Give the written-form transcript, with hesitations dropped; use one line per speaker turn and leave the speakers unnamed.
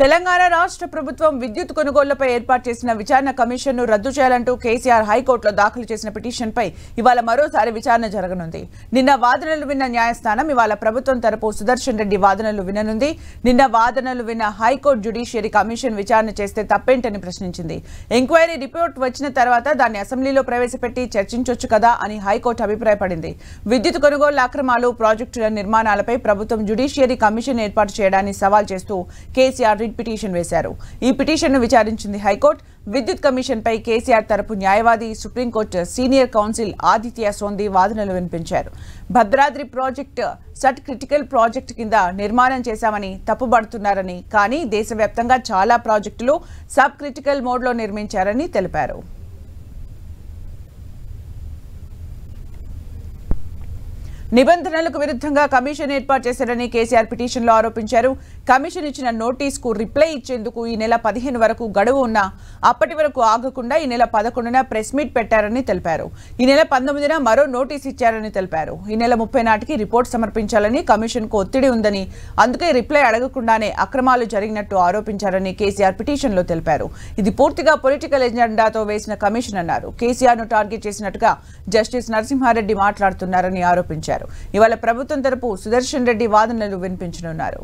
తెలంగాణ రాష్ట్ర ప్రభుత్వం విద్యుత్ కొనుగోళ్లపై ఏర్పాటు చేసిన విచారణ కమిషన్ను రద్దు చేయాలంటూ కేసీఆర్ హైకోర్టులో దాఖలు చేసిన పిటిషన్పై ఇవాళ మరోసారి విచారణ జరగనుంది. నిన్న వాదనలు విన్న న్యాయస్థానం ఇవాళ ప్రభుత్వం తరపు సుదర్శన్ రెడ్డి వాదనలు విననుంది. నిన్న వాదనలు విన్న హైకోర్టు జ్యుడిషియరీ కమిషన్ విచారణ చేస్తే తప్పేంటని ప్రశ్నించింది. ఎంక్వైరీ రిపోర్ట్ వచ్చిన తర్వాత దాన్ని అసెంబ్లీలో ప్రవేశపెట్టి చర్చించొచ్చు కదా అని హైకోర్టు అభిప్రాయపడింది. విద్యుత్ కొనుగోళ్ల అక్రమాలు, ప్రాజెక్టుల నిర్మాణాలపై ప్రభుత్వం జ్యుడిషియరీ కమిషన్ ఏర్పాటు చేయడాన్ని సవాల్ చేస్తూ కేసీఆర్ పిటిషన్ వేశారు. ఈ పిటిషన్ను విచారించింది హైకోర్టు. విద్యుత్ కమిషన్ పై కేసీఆర్ తరపు న్యాయవాది supreme court senior council Aditya Sondhi వాదనలు వినిపించారు. భద్రాద్రి ప్రాజెక్టు సట్ క్రిటికల్ ప్రాజెక్టు కింద నిర్మాణం చేశామని తప్పుబడుతున్నారని, కానీ దేశవ్యాప్తంగా చాలా ప్రాజెక్టులు సబ్ క్రిటికల్ మోడ్లో నిర్మించారని తెలిపారు. నిబంధనలకు విరుద్ధంగా కమిషన్ ఏర్పాటు చేశారని కేసీఆర్ పిటిషన్లో ఆరోపించారు. కమిషన్ ఇచ్చిన నోటీసుకు రిప్లై ఇచ్చేందుకు ఈ నెల 15 వరకు గడువు ఉన్నా అప్పటి వరకు ఆగకుండా ఈ నెల 11న ప్రెస్ మీట్ పెట్టారని తెలిపారు. ఈ నెల 19న మరో నోటీసు ఇచ్చారని తెలిపారు. ఈ నెల 30 నాటికి రిపోర్ట్ సమర్పించాలని కమిషన్కు ఒత్తిడి ఉందని, అందుకే రిప్లై అడగకుండానే అక్రమాలు జరిగినట్టు ఆరోపించారని కేసీఆర్ పిటిషన్లో తెలిపారు. ఇది పూర్తిగా పొలిటికల్ ఎజెండాతో వేసిన కమిషన్ అన్నారు. కేసీఆర్ను టార్గెట్ చేసినట్టుగా జస్టిస్ నరసింహారెడ్డి మాట్లాడుతున్నారని ఆరోపించారు. ఇవాళ ప్రభుత్వం తరపు సుదర్శన్ రెడ్డి వాదనలు వినిపించనున్నారు.